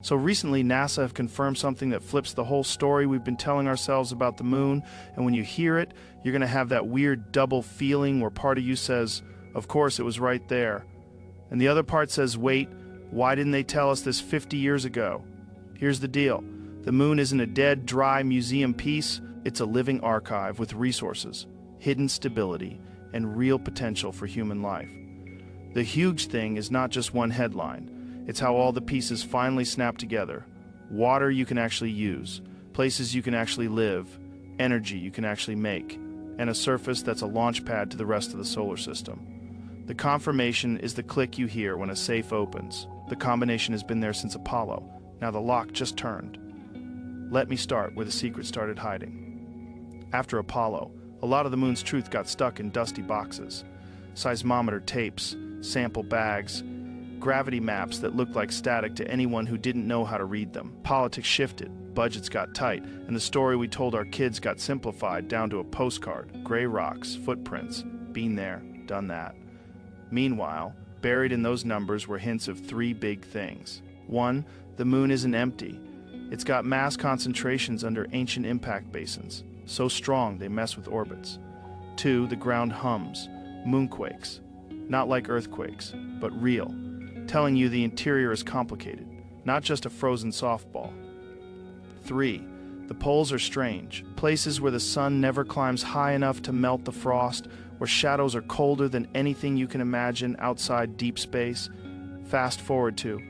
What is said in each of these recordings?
So recently, NASA have confirmed something that flips the whole story we've been telling ourselves about the moon, and when you hear it, you're going to have that weird double feeling where part of you says, of course, it was right there. And the other part says, wait, why didn't they tell us this 50 years ago? Here's the deal. The moon isn't a dead, dry museum piece. It's a living archive with resources, hidden stability, and real potential for human life. The huge thing is not just one headline. It's how all the pieces finally snap together. Water you can actually use, places you can actually live, energy you can actually make, and a surface that's a launch pad to the rest of the solar system. The confirmation is the click you hear when a safe opens. The combination has been there since Apollo. Now the lock just turned. Let me start where the secret started hiding. After Apollo, a lot of the moon's truth got stuck in dusty boxes. Seismometer tapes, sample bags, gravity maps that looked like static to anyone who didn't know how to read them. Politics shifted, budgets got tight, and the story we told our kids got simplified down to a postcard, gray rocks, footprints, been there, done that. Meanwhile, buried in those numbers were hints of three big things. One, the moon isn't empty. It's got mass concentrations under ancient impact basins, so strong they mess with orbits. Two, the ground hums, moonquakes, not like earthquakes, but real, telling you the interior is complicated, not just a frozen softball. 3. The poles are strange, places where the sun never climbs high enough to melt the frost, where shadows are colder than anything you can imagine outside deep space. Fast forward to,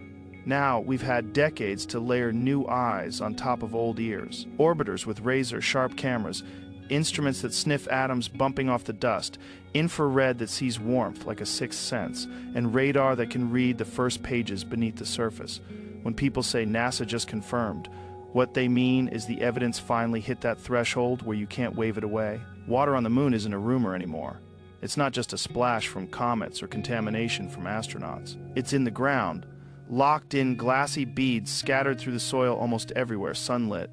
now we've had decades to layer new eyes on top of old ears, orbiters with razor-sharp cameras, instruments that sniff atoms bumping off the dust, infrared that sees warmth like a sixth sense, and radar that can read the first pages beneath the surface. When people say NASA just confirmed, what they mean is the evidence finally hit that threshold where you can't wave it away. Water on the moon isn't a rumor anymore. It's not just a splash from comets or contamination from astronauts. It's in the ground, locked in glassy beads scattered through the soil almost everywhere, sunlit.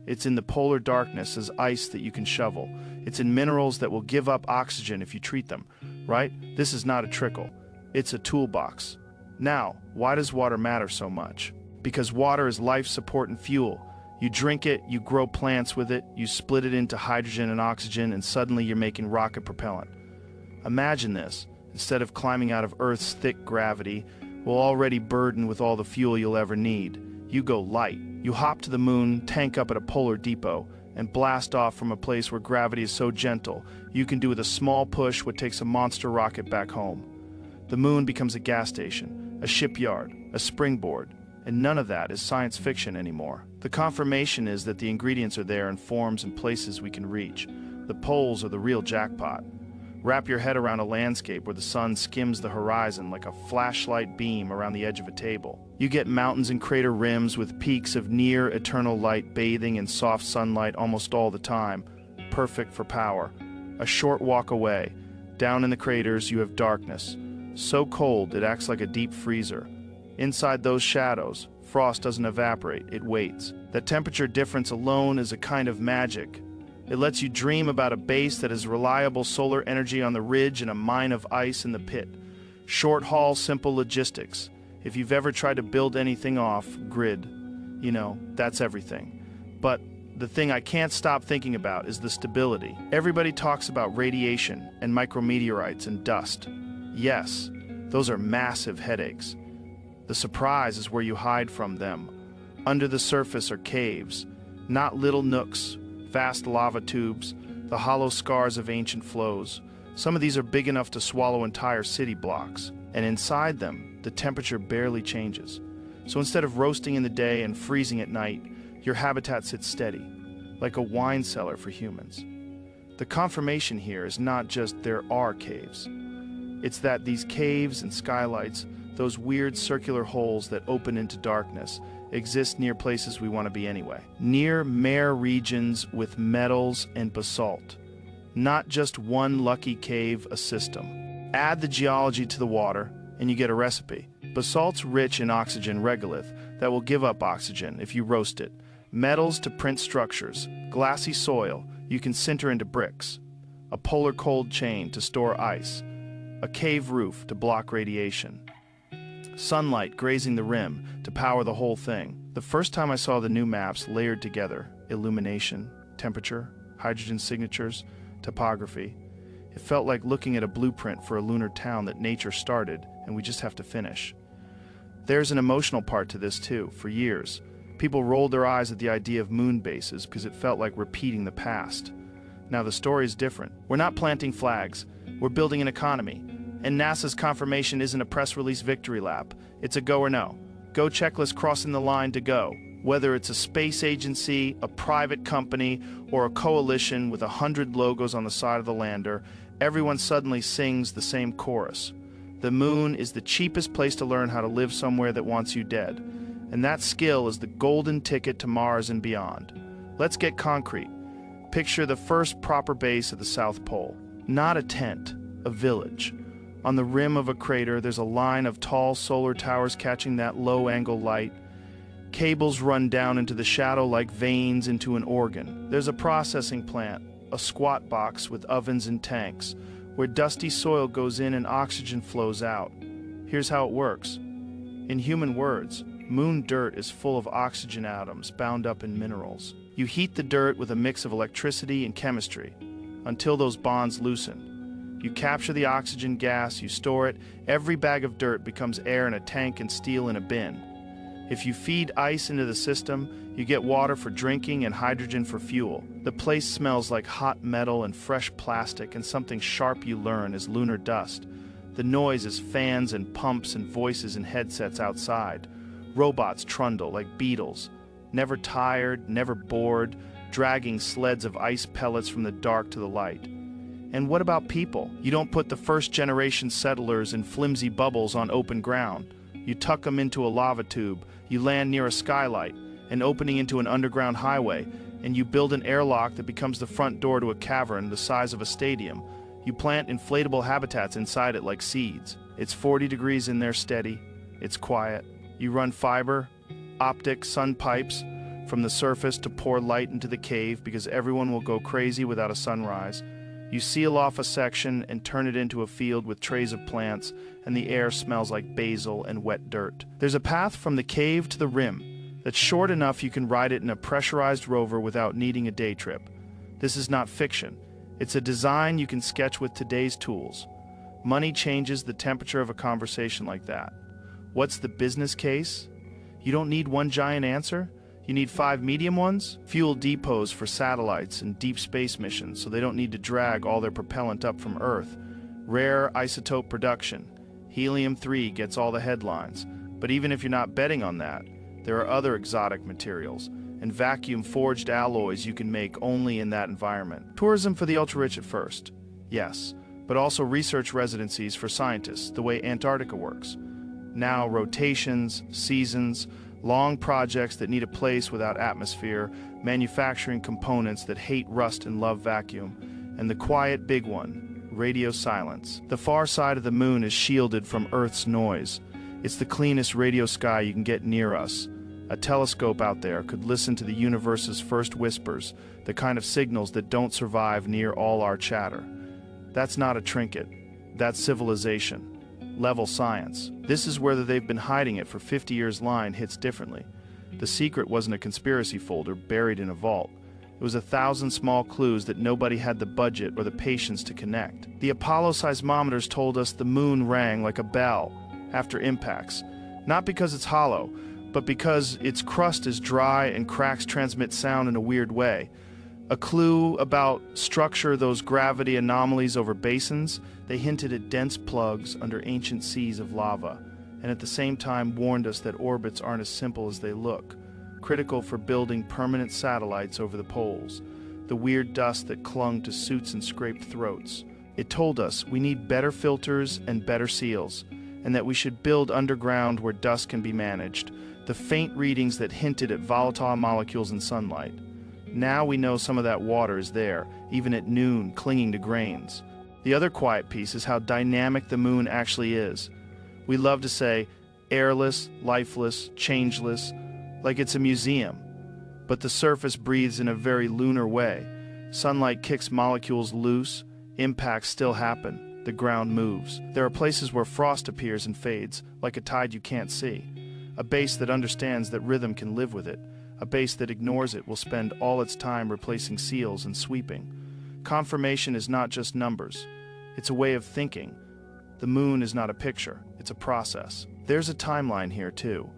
It's in the polar darkness as ice that you can shovel. It's in minerals that will give up oxygen if you treat them, right? This is not a trickle. It's a toolbox. Now, why does water matter so much? Because water is life support and fuel. You drink it, you grow plants with it, you split it into hydrogen and oxygen, and suddenly you're making rocket propellant. Imagine this. Instead of climbing out of Earth's thick gravity, we're already burdened with all the fuel you'll ever need. You go light. You hop to the moon, tank up at a polar depot, and blast off from a place where gravity is so gentle, you can do with a small push what takes a monster rocket back home. The moon becomes a gas station, a shipyard, a springboard, and none of that is science fiction anymore. The confirmation is that the ingredients are there in forms and places we can reach. The poles are the real jackpot. Wrap your head around a landscape where the sun skims the horizon like a flashlight beam around the edge of a table. You get mountains and crater rims with peaks of near eternal light bathing in soft sunlight almost all the time, perfect for power. A short walk away, down in the craters, you have darkness, so cold it acts like a deep freezer. Inside those shadows, frost doesn't evaporate, it waits. That temperature difference alone is a kind of magic. It lets you dream about a base that has reliable solar energy on the ridge and a mine of ice in the pit. Short-haul, simple logistics. If you've ever tried to build anything off grid, that's everything. But the thing I can't stop thinking about is the stability. Everybody talks about radiation and micrometeorites and dust. Yes, those are massive headaches. The surprise is where you hide from them. Under the surface are caves, not little nooks, vast lava tubes, the hollow scars of ancient flows. Some of these are big enough to swallow entire city blocks, and inside them, the temperature barely changes. So instead of roasting in the day and freezing at night, your habitat sits steady, like a wine cellar for humans. The confirmation here is not just there are caves. It's that these caves and skylights, those weird circular holes that open into darkness, exist near places we want to be anyway. Near mare regions with metals and basalt. Not just one lucky cave, a system. Add the geology to the water, and you get a recipe. Basalt's rich in oxygen regolith that will give up oxygen if you roast it. Metals to print structures. Glassy soil you can sinter into bricks. A polar cold chain to store ice. A cave roof to block radiation. Sunlight grazing the rim to power the whole thing. The first time I saw the new maps layered together, illumination, temperature, hydrogen signatures, topography, it felt like looking at a blueprint for a lunar town that nature started and we just have to finish. There's an emotional part to this too. For years, people rolled their eyes at the idea of moon bases because it felt like repeating the past. Now the story is different. We're not planting flags, we're building an economy. And NASA's confirmation isn't a press release victory lap, it's a go or no. Go checklist crossing the line to go. Whether it's a space agency, a private company, or a coalition with 100 logos on the side of the lander, everyone suddenly sings the same chorus. The moon is the cheapest place to learn how to live somewhere that wants you dead. And that skill is the golden ticket to Mars and beyond. Let's get concrete. Picture the first proper base at the South Pole. Not a tent, a village. On the rim of a crater, there's a line of tall solar towers catching that low-angle light. Cables run down into the shadow like veins into an organ. There's a processing plant, a squat box with ovens and tanks, where dusty soil goes in and oxygen flows out. Here's how it works. In human words, moon dirt is full of oxygen atoms bound up in minerals. You heat the dirt with a mix of electricity and chemistry until those bonds loosen. You capture the oxygen gas, you store it. Every bag of dirt becomes air in a tank and steel in a bin. If you feed ice into the system, you get water for drinking and hydrogen for fuel. The place smells like hot metal and fresh plastic, and something sharp you learn is lunar dust. The noise is fans and pumps and voices in headsets outside. Robots trundle like beetles, never tired, never bored, dragging sleds of ice pellets from the dark to the light. And what about people? You don't put the first-generation settlers in flimsy bubbles on open ground. You tuck them into a lava tube, you land near a skylight, an opening into an underground highway, and you build an airlock that becomes the front door to a cavern the size of a stadium. You plant inflatable habitats inside it like seeds. It's 40 degrees in there steady. It's quiet. You run fiber, optic, sun pipes from the surface to pour light into the cave because everyone will go crazy without a sunrise. You seal off a section and turn it into a field with trays of plants, and the air smells like basil and wet dirt. There's a path from the cave to the rim that's short enough you can ride it in a pressurized rover without needing a day trip. This is not fiction. It's a design you can sketch with today's tools. Money changes the temperature of a conversation like that. What's the business case? You don't need one giant answer. You need 5 medium ones? Fuel depots for satellites and deep space missions so they don't need to drag all their propellant up from Earth. Rare isotope production. Helium-3 gets all the headlines. But even if you're not betting on that, there are other exotic materials and vacuum-forged alloys you can make only in that environment. Tourism for the ultra-rich at first, yes, but also research residencies for scientists, the way Antarctica works. Now rotations, seasons, long projects that need a place without atmosphere, manufacturing components that hate rust and love vacuum, and the quiet big one, radio silence. The far side of the moon is shielded from Earth's noise. It's the cleanest radio sky you can get near us. A telescope out there could listen to the universe's first whispers, the kind of signals that don't survive near all our chatter. That's not a trinket. That's civilization. Level science. This is where they've been hiding it for 50 years line hits differently. The secret wasn't a conspiracy folder buried in a vault. It was 1,000 small clues that nobody had the budget or the patience to connect. The Apollo seismometers told us the moon rang like a bell after impacts, not because it's hollow, but because its crust is dry and cracks transmit sound in a weird way. A clue about structure, those gravity anomalies over basins. They hinted at dense plugs under ancient seas of lava, and at the same time warned us that orbits aren't as simple as they look, critical for building permanent satellites over the poles, the weird dust that clung to suits and scraped throats. It told us we need better filters and better seals, and that we should build underground where dust can be managed, the faint readings that hinted at volatile molecules in sunlight. Now we know some of that water is there, even at noon, clinging to grains. The other quiet piece is how dynamic the moon actually is. We love to say, airless, lifeless, changeless, like it's a museum. But the surface breathes in a very lunar way. Sunlight kicks molecules loose, impacts still happen, the ground moves. There are places where frost appears and fades, like a tide you can't see. A base that understands that rhythm can live with it. A base that ignores it will spend all its time replacing seals and sweeping. Confirmation is not just numbers. It's a way of thinking. The moon is not a picture, it's a process. There's a timeline here too,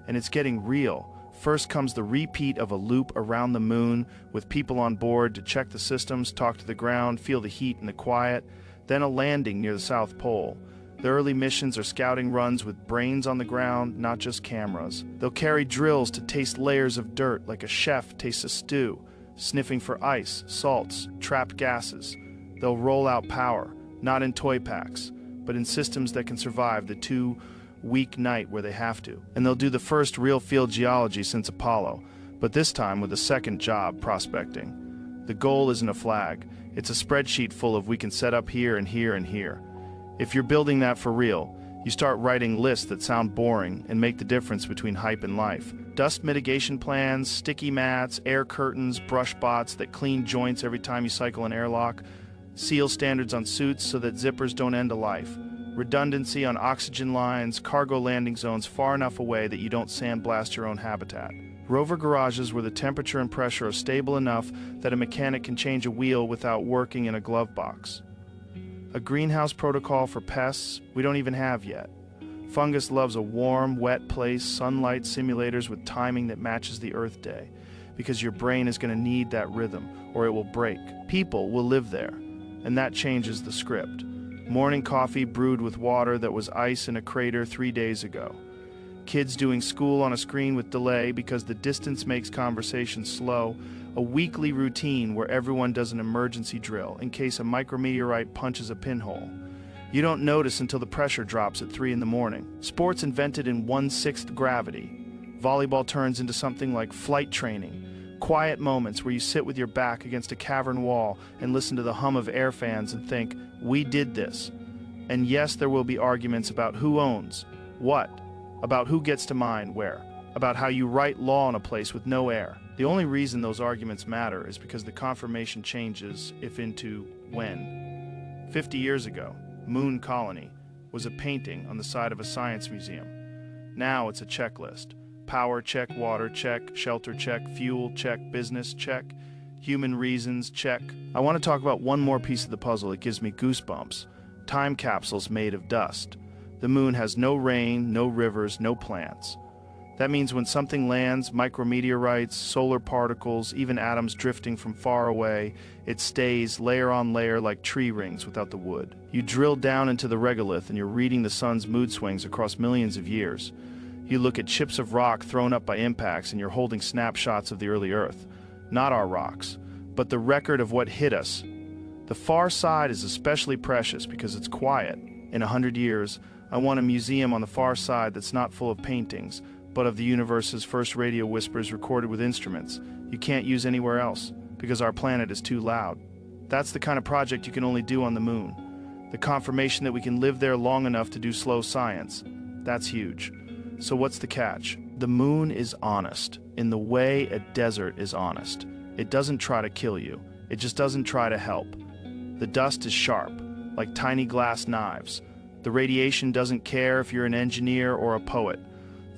and it's getting real. First comes the repeat of a loop around the moon with people on board to check the systems, talk to the ground, feel the heat and the quiet, then a landing near the South Pole. The early missions are scouting runs with brains on the ground, not just cameras. They'll carry drills to taste layers of dirt like a chef tastes a stew, sniffing for ice, salts, trapped gases. They'll roll out power, not in toy packs, but in systems that can survive the 2-week night where they have to. And they'll do the first real field geology since Apollo, but this time with a second job, prospecting. The goal isn't a flag. It's a spreadsheet full of we can set up here and here and here. If you're building that for real, you start writing lists that sound boring and make the difference between hype and life. Dust mitigation plans, sticky mats, air curtains, brush bots that clean joints every time you cycle an airlock, seal standards on suits so that zippers don't end a life, redundancy on oxygen lines, cargo landing zones far enough away that you don't sandblast your own habitat. Rover garages where the temperature and pressure are stable enough that a mechanic can change a wheel without working in a glove box. A greenhouse protocol for pests we don't even have yet. Fungus loves a warm, wet place, sunlight simulators with timing that matches the Earth day, because your brain is going to need that rhythm or it will break. People will live there, and that changes the script. Morning coffee brewed with water that was ice in a crater 3 days ago. Kids doing school on a screen with delay because the distance makes conversation slow. A weekly routine where everyone does an emergency drill in case a micrometeorite punches a pinhole. You don't notice until the pressure drops at 3 in the morning. Sports invented in 1/6 gravity. Volleyball turns into something like flight training. Quiet moments where you sit with your back against a cavern wall and listen to the hum of air fans and think, we did this. And yes, there will be arguments about who owns what, about who gets to mine where, about how you write law in a place with no air. The only reason those arguments matter is because the confirmation changes if into when. 50 years ago, Moon Colony was a painting on the side of a science museum. Now it's a checklist. Power check, water check, shelter check, fuel check, business check, human reasons check. I want to talk about one more piece of the puzzle that gives me goosebumps. Time capsules made of dust. The moon has no rain, no rivers, no plants. That means when something lands, micrometeorites, solar particles, even atoms drifting from far away, it stays layer on layer like tree rings without the wood. You drill down into the regolith and you're reading the sun's mood swings across millions of years. You look at chips of rock thrown up by impacts and you're holding snapshots of the early Earth. Not our rocks, but the record of what hit us. The far side is especially precious because it's quiet. In 100 years, I want a museum on the far side that's not full of paintings, but of the universe's first radio whispers recorded with instruments you can't use anywhere else because our planet is too loud. That's the kind of project you can only do on the moon. The confirmation that we can live there long enough to do slow science. That's huge. So what's the catch? The moon is honest in the way a desert is honest. It doesn't try to kill you. It just doesn't try to help. The dust is sharp, like tiny glass knives. The radiation doesn't care if you're an engineer or a poet.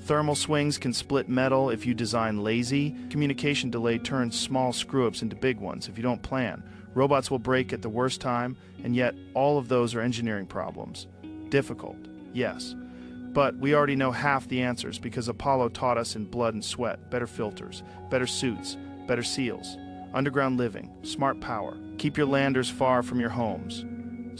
Thermal swings can split metal if you design lazy. Communication delay turns small screw-ups into big ones if you don't plan. Robots will break at the worst time, and yet all of those are engineering problems. Difficult, yes. But we already know half the answers because Apollo taught us in blood and sweat. Better filters, better suits, better seals. Underground living, smart power. Keep your landers far from your homes.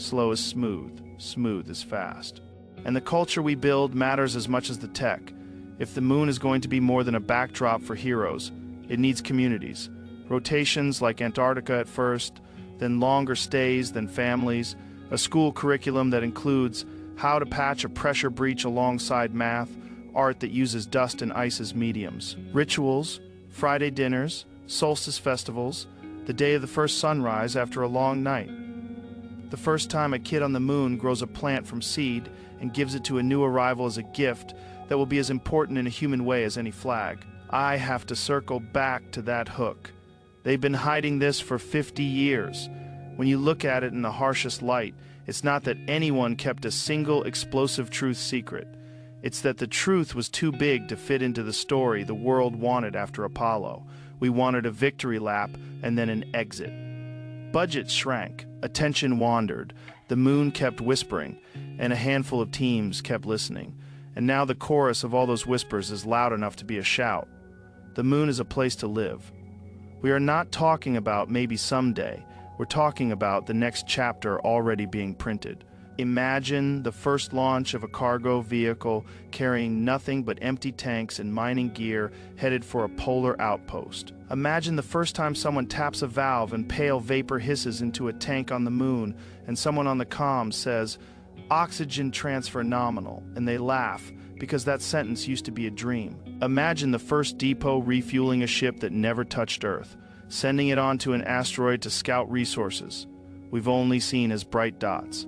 Slow is smooth, smooth is fast. And the culture we build matters as much as the tech. If the moon is going to be more than a backdrop for heroes, it needs communities. Rotations like Antarctica at first, then longer stays, then families. A school curriculum that includes how to patch a pressure breach alongside math, art that uses dust and ice as mediums. Rituals, Friday dinners, solstice festivals, the day of the first sunrise after a long night. The first time a kid on the moon grows a plant from seed and gives it to a new arrival as a gift that will be as important in a human way as any flag. I have to circle back to that hook. They've been hiding this for 50 years. When you look at it in the harshest light, it's not that anyone kept a single explosive truth secret. It's that the truth was too big to fit into the story the world wanted after Apollo. We wanted a victory lap and then an exit. Budgets shrank, attention wandered, the moon kept whispering, and a handful of teams kept listening. And now the chorus of all those whispers is loud enough to be a shout. The moon is a place to live. We are not talking about maybe someday. We're talking about the next chapter already being printed. Imagine the first launch of a cargo vehicle carrying nothing but empty tanks and mining gear headed for a polar outpost. Imagine the first time someone taps a valve and pale vapor hisses into a tank on the moon and someone on the comms says, "Oxygen transfer nominal," and they laugh because that sentence used to be a dream. Imagine the first depot refueling a ship that never touched Earth, sending it onto an asteroid to scout resources we've only seen as bright dots.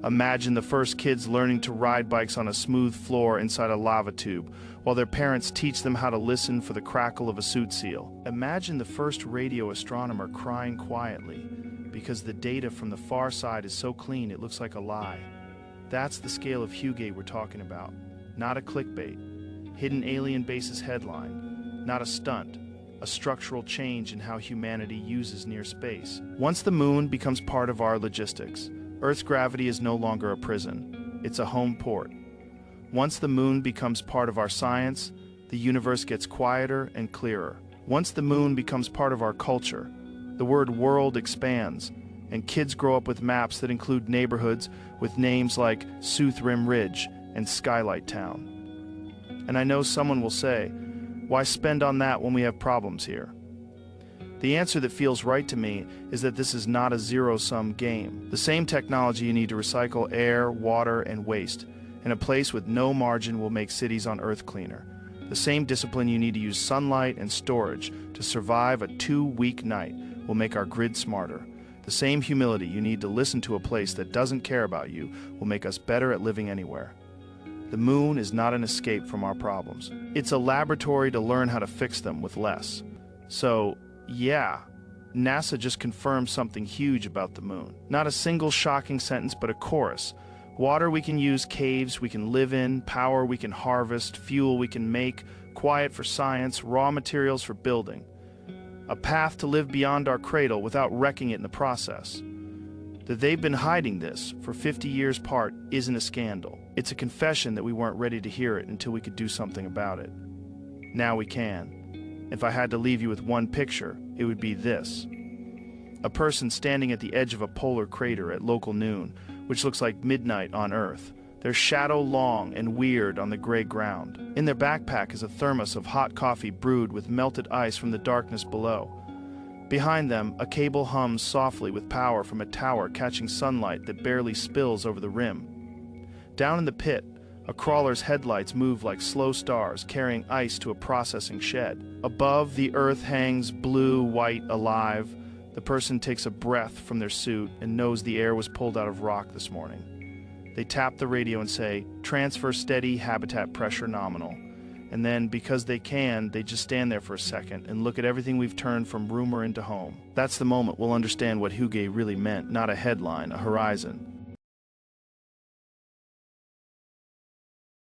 Imagine the first kids learning to ride bikes on a smooth floor inside a lava tube, while their parents teach them how to listen for the crackle of a suit seal. Imagine the first radio astronomer crying quietly, because the data from the far side is so clean it looks like a lie. That's the scale of Hugate we're talking about. Not a clickbait, hidden alien bases headline, not a stunt, a structural change in how humanity uses near space. Once the moon becomes part of our logistics, Earth's gravity is no longer a prison. It's a home port. Once the moon becomes part of our science, the universe gets quieter and clearer. Once the moon becomes part of our culture, the word world expands, and kids grow up with maps that include neighborhoods with names like Sooth Rim Ridge and Skylight Town. And I know someone will say, why spend on that when we have problems here? The answer that feels right to me is that this is not a zero-sum game. The same technology you need to recycle air, water, and waste in a place with no margin will make cities on Earth cleaner. The same discipline you need to use sunlight and storage to survive a 2-week night will make our grid smarter. The same humility you need to listen to a place that doesn't care about you will make us better at living anywhere. The moon is not an escape from our problems. It's a laboratory to learn how to fix them with less. So, yeah, NASA just confirmed something huge about the moon. Not a single shocking sentence, but a chorus. Water we can use, caves we can live in, power we can harvest, fuel we can make, quiet for science, raw materials for building. A path to live beyond our cradle without wrecking it in the process. That they've been hiding this for 50 years part isn't a scandal. It's a confession that we weren't ready to hear it until we could do something about it. Now we can. If I had to leave you with one picture, it would be this. A person standing at the edge of a polar crater at local noon, which looks like midnight on Earth. Their shadow long and weird on the gray ground. In their backpack is a thermos of hot coffee brewed with melted ice from the darkness below. Behind them, a cable hums softly with power from a tower catching sunlight that barely spills over the rim. Down in the pit, a crawler's headlights move like slow stars, carrying ice to a processing shed. Above, the earth hangs blue, white, alive. The person takes a breath from their suit and knows the air was pulled out of rock this morning. They tap the radio and say, "Transfer steady, habitat pressure nominal." And then, because they can, they just stand there for a second and look at everything we've turned from rumor into home. That's the moment we'll understand what Hugate really meant, not a headline, a horizon.